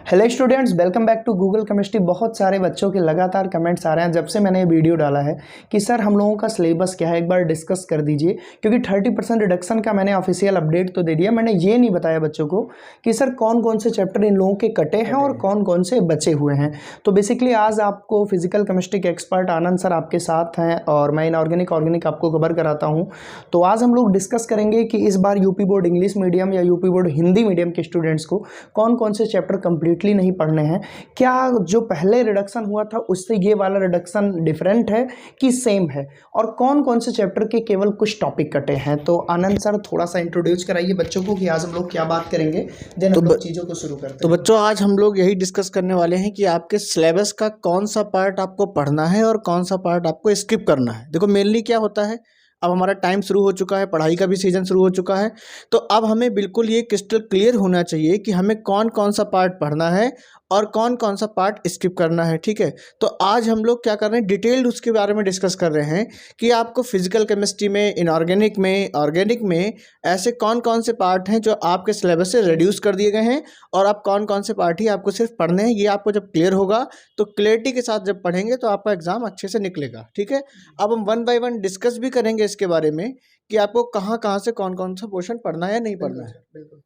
Hello students, welcome back to Google chemistry. बहुत सारे बच्चों के लगातार कमेंट्स आ रहे हैं जब से मैंने ये वीडियो डाला है कि सर हम लोगों का सिलेबस क्या है, एक बार डिस्कस कर दीजिए। क्योंकि 30% रिडक्शन का मैंने ऑफिशियल अपडेट तो दे दिया, मैंने ये नहीं बताया बच्चों को कि सर कौन कौन से चैप्टर इन लोगों के कटे हैं और कौन कौन से बचे हुए हैं। तो बेसिकली आज आपको फिजिकल केमिस्ट्री के एक्सपर्ट आनंद सर आपके साथ हैं और मैं इनऑर्गेनिक आपको कवर कराता हूँ। तो आज हम लोग डिस्कस करेंगे कि इस बार यूपी बोर्ड इंग्लिश मीडियम या यूपी बोर्ड हिंदी मीडियम के स्टूडेंट्स को कौन कौन से चैप्टर कंप्लीटली नहीं पढ़ने हैं। क्या जो पहले रिडक्शन हुआ था उससे ये वाला रिडक्शन डिफरेंट है कि सेम है, और कौन कौन से चैप्टर के केवल कुछ टॉपिक कटे हैं। तो आनंद सर थोड़ा सा इंट्रोड्यूस कराइए बच्चों को कि आज हम लोग क्या बात करेंगे, देन हम लोग चीज़ों को शुरू करते हैं। तो बच्चों आज हम लोग यही डिस्कस करने वाले हैं कि आपके सिलेबस का कौन सा पार्ट आपको पढ़ना है और कौन सा पार्ट आपको स्किप करना है। देखो मेनली क्या होता है, अब हमारा टाइम शुरू हो चुका है, पढ़ाई का भी सीजन शुरू हो चुका है, तो अब हमें बिल्कुल ये क्रिस्टल क्लियर होना चाहिए कि हमें कौन कौन सा पार्ट पढ़ना है और कौन कौन सा पार्ट स्किप करना है। ठीक है, तो आज हम लोग क्या कर रहे हैं, डिटेल्ड उसके बारे में डिस्कस कर रहे हैं कि आपको फिजिकल केमिस्ट्री में, इनऑर्गेनिक में, ऑर्गेनिक में ऐसे कौन कौन से पार्ट हैं जो आपके सिलेबस से रिड्यूस कर दिए गए हैं और आप कौन कौन से पार्ट ही आपको सिर्फ पढ़ने हैं। ये आपको जब क्लियर होगा तो क्लियरिटी के साथ जब पढ़ेंगे तो आपका एग्जाम अच्छे से निकलेगा। ठीक है, अब हम वन बाय वन डिस्कस भी करेंगे इसके बारे में कि आपको कहाँ कहाँ से कौन कौन सा पोर्शन पढ़ना है या नहीं पढ़ना है। बिल्कुल।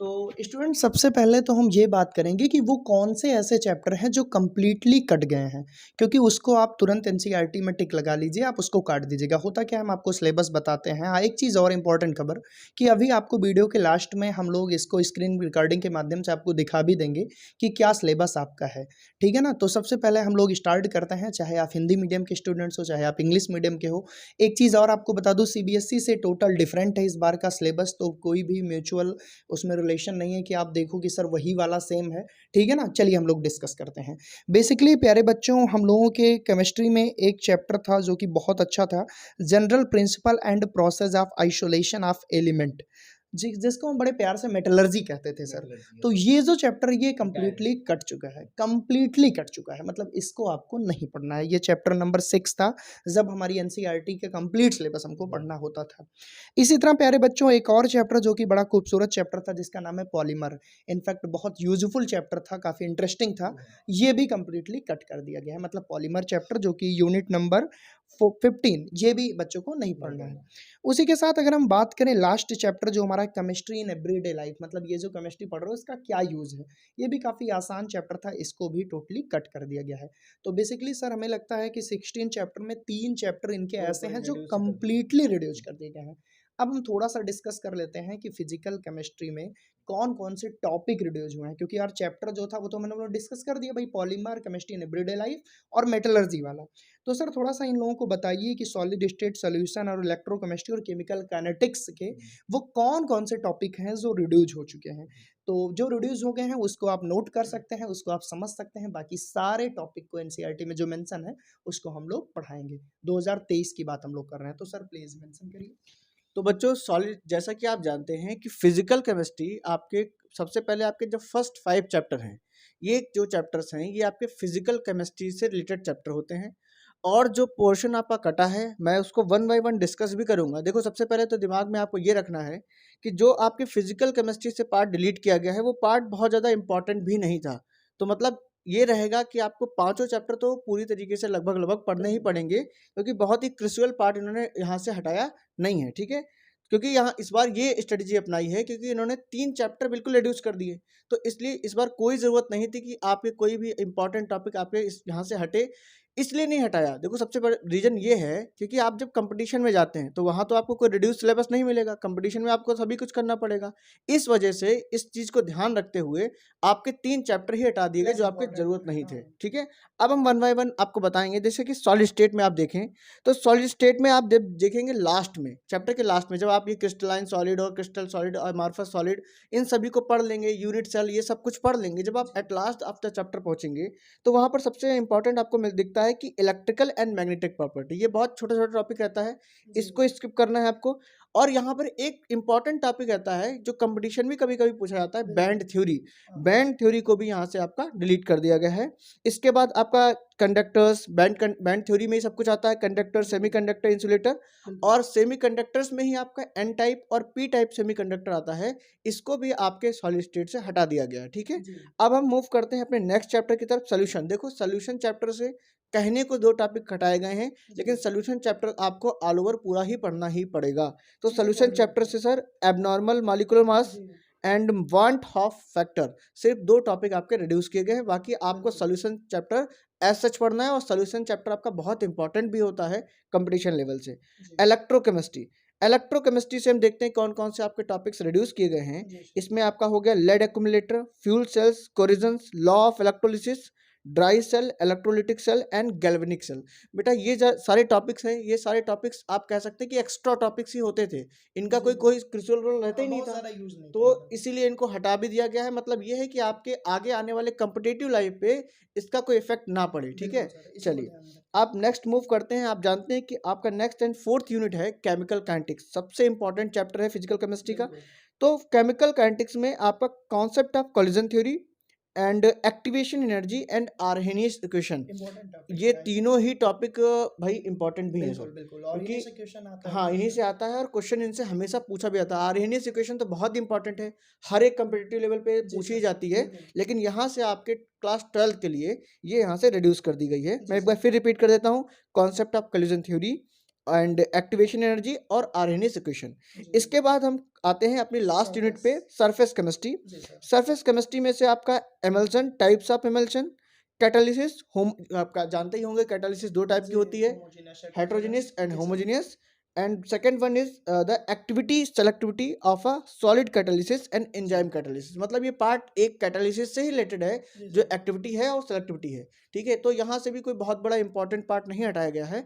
तो स्टूडेंट सबसे पहले तो हम ये बात करेंगे कि वो कौन से ऐसे चैप्टर हैं जो कम्प्लीटली कट गए हैं, क्योंकि उसको आप तुरंत एनसीईआरटी में टिक लगा लीजिए, आप उसको काट दीजिएगा। होता क्या है, हम आपको सिलेबस बताते हैं। हाँ, एक चीज़ और इम्पॉर्टेंट खबर कि अभी आपको वीडियो के लास्ट में हम लोग इसको स्क्रीन रिकॉर्डिंग के माध्यम से आपको दिखा भी देंगे कि क्या सिलेबस आपका है। ठीक है ना। तो सबसे पहले हम लोग स्टार्ट करते हैं, चाहे आप हिंदी मीडियम के स्टूडेंट्स हो चाहे आप इंग्लिश मीडियम के हो। एक चीज़ और आपको बता दूँ, सीबीएसई से टोटल डिफरेंट है इस बार का सिलेबस, तो कोई भी म्यूचुअल उसमें रिलेशन नहीं है कि आप देखो कि सर वही वाला सेम है। ठीक है ना। चलिए हम लोग डिस्कस करते हैं। बेसिकली प्यारे बच्चों, हम लोगों के केमिस्ट्री में एक चैप्टर था जो कि बहुत अच्छा था, general principle and process of isolation of element, जिसको हम बड़े प्यार से मेटलर्जी कहते थे सर। तो ये जो चैप्टर ये कम्प्लीटली कट चुका है, कम्प्लीटली कट चुका है, मतलब इसको आपको नहीं पढ़ना है। ये चैप्टर नंबर 6 था जब हमारी एनसीईआरटी का कंप्लीट सिलेबस हमको पढ़ना होता था। इसी तरह प्यारे बच्चों एक और चैप्टर जो कि बड़ा खूबसूरत चैप्टर था जिसका नाम है पॉलीमर, इनफैक्ट बहुत यूजफुल चैप्टर था, काफ़ी इंटरेस्टिंग था, ये भी कम्प्लीटली कट कर दिया गया है। मतलब पॉलीमर चैप्टर जो कि यूनिट नंबर 15, ये भी बच्चों को नहीं पढ़ना है। उसी के साथ अगर हम बात करें लास्ट चैप्टर जो हमारा केमिस्ट्री इन एवरीडे लाइफ, मतलब ये जो केमिस्ट्री पढ़ रहे हो इसका क्या यूज़ है, ये भी काफ़ी आसान चैप्टर था, इसको भी टोटली कट कर दिया गया है। तो बेसिकली सर हमें लगता है कि 16 चैप्टर में 3 चैप्टर इनके ऐसे हैं जो कम्प्लीटली रिड्यूस कर दिए गए हैं। अब हम थोड़ा सा डिस्कस कर लेते हैं कि फिजिकल केमिस्ट्री में कौन कौन से टॉपिक रिड्यूस हुए हैं, क्योंकि यार चैप्टर जो था वो तो मैंने डिस्कस कर दिया भाई, polymer, chemistry in everyday life और मेटलर्जी वाला। तो सर थोड़ा सा इन लोगों को बताइए कि सॉलिड स्टेट सॉल्यूशन और इलेक्ट्रोकेमिस्ट्री और केमिकल काइनेटिक्स के वो कौन कौन से टॉपिक हैं जो रिड्यूस हो चुके हैं। तो जो रिड्यूस हो गए हैं उसको आप नोट कर सकते हैं, उसको आप समझ सकते हैं। बाकी सारे टॉपिक को एनसीईआरटी में जो मेंशन है उसको हम लोग पढ़ाएंगे। 2023 की बात हम लोग कर रहे हैं, तो सर प्लीज मेंशन करिए। तो बच्चों सॉलिड, जैसा कि आप जानते हैं कि फिजिकल केमिस्ट्री आपके सबसे पहले आपके जो फर्स्ट 5 चैप्टर हैं, ये जो चैप्टर्स हैं ये आपके फिजिकल केमिस्ट्री से रिलेटेड चैप्टर होते हैं। और जो पोर्शन आपका कटा है मैं उसको वन बाय वन डिस्कस भी करूंगा। देखो सबसे पहले तो दिमाग में आपको ये रखना है कि जो आपके फिजिकल केमिस्ट्री से पार्ट डिलीट किया गया है वो पार्ट बहुत ज़्यादा इंपॉर्टेंट भी नहीं था। तो मतलब ये रहेगा कि आपको पाँचों चैप्टर तो पूरी तरीके से लगभग लगभग पढ़ने ही पड़ेंगे, क्योंकि बहुत ही क्रूशियल पार्ट इन्होंने यहाँ से हटाया नहीं है। ठीक है, क्योंकि यहाँ इस बार ये स्ट्रेटजी अपनाई है क्योंकि इन्होंने 3 चैप्टर बिल्कुल रिड्यूस कर दिए, तो इसलिए इस बार कोई ज़रूरत नहीं थी कि आपके कोई भी इंपॉर्टेंट टॉपिक आपके इस यहाँ से हटे। इसलिए नहीं हटाया, देखो सबसे बड़ा रीज़न ये है क्योंकि आप जब कंपटीशन में जाते हैं तो वहाँ तो आपको कोई रिड्यूस सिलेबस नहीं मिलेगा, कंपटीशन में आपको सभी कुछ करना पड़ेगा। इस वजह से इस चीज़ को ध्यान रखते हुए आपके 3 चैप्टर ही हटा दिए गए जो आपके ज़रूरत नहीं थे। ठीक है, अब हम वन बाय वन आपको बताएंगे। जैसे कि सॉलिड स्टेट में आप देखें तो सॉलिड स्टेट में आप जब देखेंगे लास्ट में, चैप्टर के लास्ट में, जब आप ये क्रिस्टलाइन सॉलिड और क्रिस्टल सॉलिड और अमॉर्फस सॉलिड इन सभी को पढ़ लेंगे, यूनिट सेल ये सब कुछ पढ़ लेंगे, जब आप एट लास्ट आफ्टर चैप्टर पहुंचेंगे तो वहां पर सबसे इंपॉर्टेंट आपको दिखता है कि इलेक्ट्रिकल एंड मैग्नेटिक प्रॉपर्टी। ये बहुत छोटा छोटा टॉपिक रहता है, इसको स्किप करना है आपको। और यहाँ पर एक इम्पॉर्टेंट टॉपिक रहता है जो कंपटीशन में कभी कभी पूछा जाता है, बैंड थ्योरी। बैंड थ्योरी को भी यहाँ से आपका डिलीट कर दिया गया है। इसके बाद आपका कंडक्टर्स, बैंड थ्योरी में ही सब कुछ आता है, कंडक्टर, सेमीकंडक्टर, इंसुलेटर, और सेमीकंडक्टर्स में ही आपका एन टाइप और पी टाइप सेमीकंडक्टर आता है। इसको भी आपके सॉलिड स्टेट से हटा दिया गया है, ठीक है। अब हम मूव करते हैं अपने नेक्स्ट चैप्टर की तरफ, सोल्यूशन। देखो सोल्यूशन चैप्टर से कहने को 2 टॉपिक हटाए गए हैं, लेकिन सोल्यूशन चैप्टर आपको ऑल ओवर पूरा ही पढ़ना ही पड़ेगा। तो सोल्यूशन चैप्टर से sir abnormal molecular mass and want of factor, सिर्फ 2 टॉपिक आपके रिड्यूस किए गए हैं। बाकी आपको सोल्यूशन चैप्टर एज सच पढ़ना है, और सोल्यूशन चैप्टर आपका बहुत इंपॉर्टेंट भी होता है कंपटीशन लेवल से। इलेक्ट्रोकेमिस्ट्री, इलेक्ट्रोकेमिस्ट्री से हम देखते हैं कौन कौन से आपके टॉपिक्स रिड्यूस किए गए हैं। इसमें आपका हो गया lead accumulator, fuel cells, corrosions, law of electrolysis, dry cell, electrolytic cell and galvanic cell. बेटा ये सारे टॉपिक्स हैं, ये सारे टॉपिक्स आप कह सकते हैं कि एक्स्ट्रा टॉपिक्स ही होते थे, इनका कोई क्रूशियल रोल रहता ही नहीं था, तो इसीलिए इनको हटा भी दिया गया है। मतलब ये है कि आपके आगे आने वाले कॉम्पिटिटिव लाइफ पे इसका कोई इफेक्ट ना पड़े, ठीक है। चलिए आप नेक्स्ट मूव करते हैं। आप जानते हैं कि आपका नेक्स्ट एंड 4th यूनिट है केमिकल काइनेटिक्स, सबसे इंपॉर्टेंट चैप्टर है फिजिकल केमिस्ट्री का। तो केमिकल काइनेटिक्स में आपका concept of collision theory and activation energy and Arrhenius equation, ये तीनों ही टॉपिक भाई इंपॉर्टेंट भी है सर, क्योंकि हाँ इन्हीं से आता है और क्वेश्चन इनसे हमेशा पूछा भी आता है। आर्हेनियस इक्वेशन तो बहुत इंपॉर्टेंट है, हर एक कम्पिटिटिव लेवल पे पूछी जाती है, लेकिन यहाँ से आपके क्लास 12 के लिए ये यहाँ से रिड्यूस कर दी गई है। मैं एक बार फिर रिपीट कर देता हूँ, concept of collision theory and activation energy और आर्हेनियस इक्वेशन। इसके बाद हम आते हैं अपनी लास्ट यूनिट पे, सरफेस केमिस्ट्री। सरफेस केमिस्ट्री में से आपका emulsion, types of emulsion, catalysis, home आपका जानते ही होंगे कैटालिसिस 2 टाइप की होती है, heterogeneous and homogeneous, and second one is the activity selectivity of a solid catalysis and enzyme catalysis. मतलब ये पार्ट एक कैटालिसिस से ही रिलेटेड है, जो एक्टिविटी है और सेलेक्टिविटी है, ठीक है। तो यहाँ से भी कोई बहुत बड़ा इंपॉर्टेंट पार्ट नहीं हटाया गया है,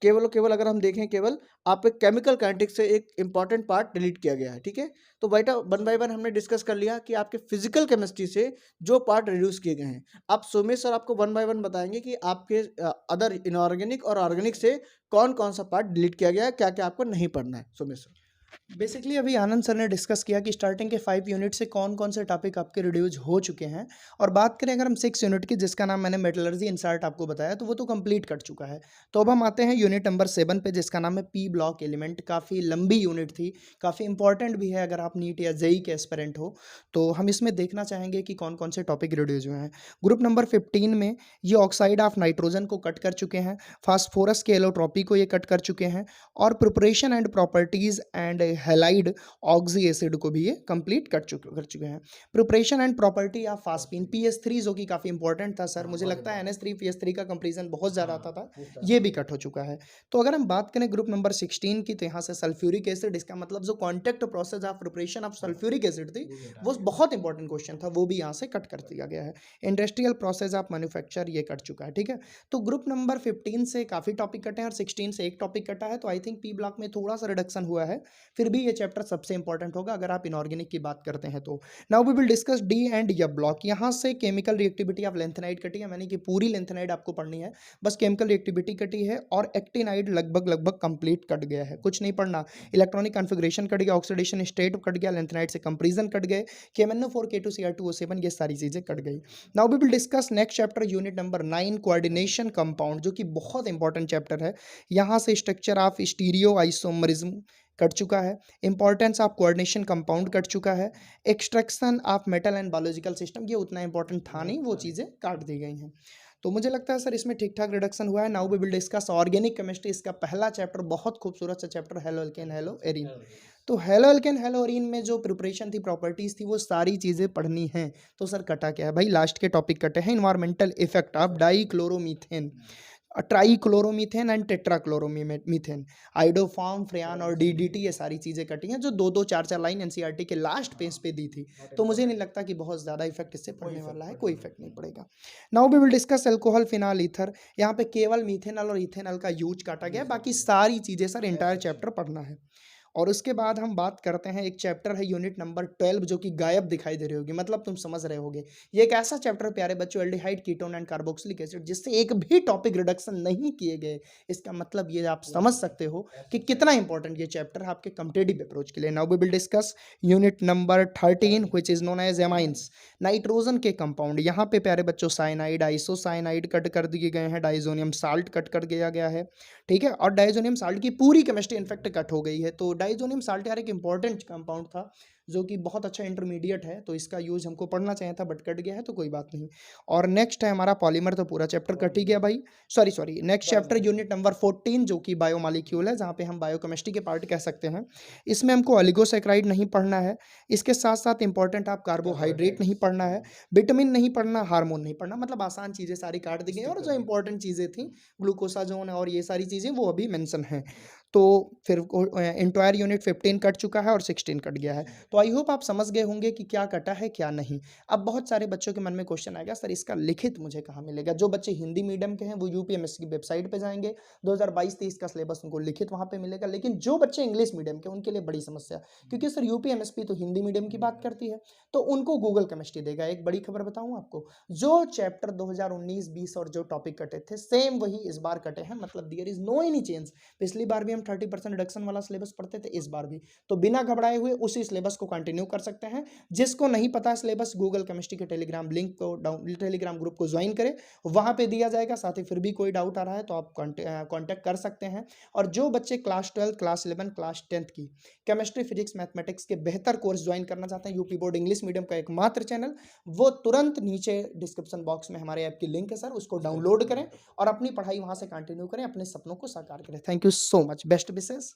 केवल अगर हम देखें केवल आप केमिकल काइनेटिक्स से एक इंपॉर्टेंट पार्ट डिलीट किया गया है, ठीक है। तो बेटा 1 बाय 1 हमने डिस्कस कर लिया कि आपके फिजिकल केमिस्ट्री से जो पार्ट रिड्यूस किए गए हैं। अब सोमेश सर आपको 1 बाय 1 बताएंगे कि आपके अदर इनऑर्गेनिक और ऑर्गेनिक से कौन कौन सा पार्ट डिलीट किया गया है, क्या क्या आपको नहीं पढ़ना है। सोमेश सर बेसिकली अभी आनंद सर ने डिस्कस किया कि स्टार्टिंग के 5 यूनिट से कौन कौन से टॉपिक आपके रिड्यूस हो चुके हैं, और बात करें अगर हम 6 यूनिट की, जिसका नाम मैंने मेटलर्जी इंसर्ट आपको बताया, तो वो तो कंप्लीट कर चुका है। तो अब हम आते हैं यूनिट नंबर 7 पे, जिसका नाम है पी ब्लॉक एलिमेंट। काफ़ी लंबी यूनिट थी, काफ़ी इंपॉर्टेंट भी है अगर आप नीट या जेई के एस्पिरेंट हो, तो हम इसमें देखना चाहेंगे कि कौन कौन से टॉपिक रिड्यूस हुए हैं। ग्रुप नंबर 15 में ये ऑक्साइड ऑफ नाइट्रोजन को कट कर चुके हैं, फास्फोरस के एलोट्रॉपी को ये कट कर चुके हैं, और preparation and properties and halide oxy acid को भी ये कंप्लीट कर चुके हैं। Preparation and property of phosphine, पीएस3 जो कि काफ़ी इंपॉर्टेंट था सर, मुझे लगता है एनएच3 पीएस3 का कंपेरिजन बहुत ज़्यादा आता था, ये भी कट हो चुका है। तो अगर हम बात करें ग्रुप नंबर 16 की, तो यहाँ से सल्फ्यूरिक एसिड, इसका मतलब जो contact process of preparation of sulphuric acid थी, वो बहुत इंपॉर्टेंट क्वेश्चन था, वो भी यहाँ से कट कर दिया गया है। इंडस्ट्रियल प्रोसेस ऑफ मैन्युफैक्चर ये कट चुका है, ठीक है। तो ग्रुप नंबर 15 से काफ़ी टॉपिक कटे हैं और 16 से एक टॉपिक कटा है, तो आई थिंक पी ब्लॉक में थोड़ा सा रिडक्शन हुआ है, फिर भी ये चैप्टर सबसे इंपॉर्टेंट होगा अगर आप इनऑर्गेनिक की बात करते हैं तो। Now we will discuss D and F block. यहाँ से केमिकल रिएक्टिविटी ऑफ लेंथेनाइड कटी है, मैंने कि पूरी लेंथेनाइड आपको पढ़नी है, बस केमिकल रिएक्टिविटी कटी है, और एक्टिनाइड लगभग कंप्लीट कट गया है, कुछ नहीं पढ़ना। इलेक्ट्रॉनिक कॉन्फ़िगरेशन कट गया, ऑक्सीडेशन स्टेट कट गया, लेंथेनाइड से कंपेरिजन कट गए, KMnO4 K2Cr2O7 ये सारी चीज़ें कट गई। Now we will discuss next chapter unit number 9 coordination compound, जो कि बहुत इंपॉर्टेंट चैप्टर है। यहाँ से structure of stereo isomerism cut चुका है, importance of coordination compound cut चुका है, extraction of metal and biological system ये उतना इंपॉर्टेंट था नहीं, वो चीज़ें काट दी गई हैं। तो मुझे लगता है सर इसमें ठीक ठाक रिडक्शन हुआ है। Now we will discuss organic chemistry, इसका पहला चैप्टर बहुत खूबसूरत सा chapter, halo alkane halo arene. तो हेलो एल्केन हेलो एरीन में जो प्रिपरेशन थी, प्रॉपर्टीज़ थी, वो सारी चीज़ें पढ़नी हैं। तो सर कटा क्या है भाई, लास्ट के टॉपिक कटे हैं, environmental effect of dichloromethane, trichloromethane and tetrachloromethane, iodoform, freon और DDT, ये सारी चीज़ें कटी हैं, जो 2-2 4-4 लाइन NCERT के लास्ट पेज पे दी थी। तो मुझे नहीं लगता कि बहुत ज़्यादा इफेक्ट इससे पड़ने वाला है, कोई इफेक्ट नहीं पड़ेगा। Now we will discuss alcohol, phenol, ether. यहाँ पे केवल मीथेनॉल और इथेनॉल का यूज काटा गया, बाकी सारी चीज़ें सर इंटायर चैप्टर पढ़ना है। और उसके बाद हम बात करते हैं, एक चैप्टर है यूनिट नंबर 12 जो कि गायब दिखाई दे रही होगी, मतलब तुम समझ रहे होगे। ये एक ऐसा चैप्टर प्यारे बच्चों, aldehyde, ketone and carboxylic acid, जिससे एक भी टॉपिक रिडक्शन नहीं किए गए। इसका मतलब ये आप समझ सकते हो कि कितना इंपॉर्टेंट ये चैप्टर है आपके कॉम्पिटिटिव अप्रोच के लिए। Now we will discuss unit number 13 which is known as amines, nitrogen के कंपाउंड। यहाँ पे प्यारे बच्चों साइनाइड, आइसोसाइनाइड कट कर दिए गए हैं, डाइजोनियम साल्ट कट कर दिया गया है, ठीक है। और डाइजोनियम साल्ट की पूरी केमिस्ट्री इनफेक्ट कट हो गई है। तो डाइजोनियम साल्ट यार एक इंपॉर्टेंट कंपाउंड था जो कि बहुत अच्छा इंटरमीडिएट है, तो इसका यूज हमको पढ़ना चाहिए था बट कट गया है, तो कोई बात नहीं। और नेक्स्ट है हमारा पॉलीमर, तो पूरा चैप्टर कट ही गया भाई। Sorry next chapter unit number 14 जो कि बायोमॉलिक्यूल है, जहाँ पे हम बायोकेमिस्ट्री के पार्ट कह सकते हैं। इसमें हमको ऑलिगोसैकेराइड नहीं पढ़ना है, इसके साथ साथ इंपॉर्टेंट आप कार्बोहाइड्रेट नहीं पढ़ना है, विटामिन नहीं पढ़ना, हार्मोन नहीं पढ़ना, मतलब आसान चीज़ें सारी काट दी गई और जो इंपॉर्टेंट चीज़ें थी ग्लूकोसाजोन और ये सारी चीज़ें वो अभी मेंशन हैं। तो फिर इंटायर यूनिट 15 कट चुका है और 16 कट गया है। तो आई होप आप समझ गए होंगे कि क्या कटा है क्या नहीं। अब बहुत सारे बच्चों के मन में क्वेश्चन आएगा, सर इसका लिखित मुझे कहाँ मिलेगा। जो बच्चे हिंदी मीडियम के हैं वो यूपीएमएससी की वेबसाइट पे जाएंगे, 2022-23 का सिलेबस उनको लिखित वहाँ पे मिलेगा। लेकिन जो बच्चे इंग्लिश मीडियम के उनके लिए बड़ी समस्या, क्योंकि सर यूपीएमएसपी तो हिंदी मीडियम की बात करती है, तो उनको गूगल केमिस्ट्री देगा। एक बड़ी खबर बताऊं आपको, जो चैप्टर 2019-20 और जो टॉपिक कटे थे सेम वही इस बार कटे हैं, मतलब there is no any change. पिछली बार भी हम 30% रिडक्शन वाला सिलेबस पढ़ते थे, इस बार भी। तो बिना घबराए हुए उसी सिलेबस को कंटिन्यू कर सकते हैं। जिसको नहीं पता सिलेबस, गूगल केमिस्ट्री के टेलीग्राम लिंक को टेलीग्राम ग्रुप को ज्वाइन करें, वहां पे दिया जाएगा। साथ ही फिर भी कोई डाउट आ रहा है तो आप कॉन्टेक्ट कर सकते हैं। और जो बच्चे क्लास 12, क्लास 11, क्लास 10 की केमिस्ट्री, फिजिक्स, मैथमेटिक्स के बेहतर कोर्स ज्वाइन करना चाहते हैं, यूपी बोर्ड इंग्लिश मीडियम का एकमात्र चैनल, वो तुरंत नीचे डिस्क्रिप्शन बॉक्स में हमारे ऐप की लिंक है सर, उसको डाउनलोड करें और अपनी पढ़ाई वहां से कंटिन्यू करें, अपने सपनों को साकार करें। Thank you so much, best wishes.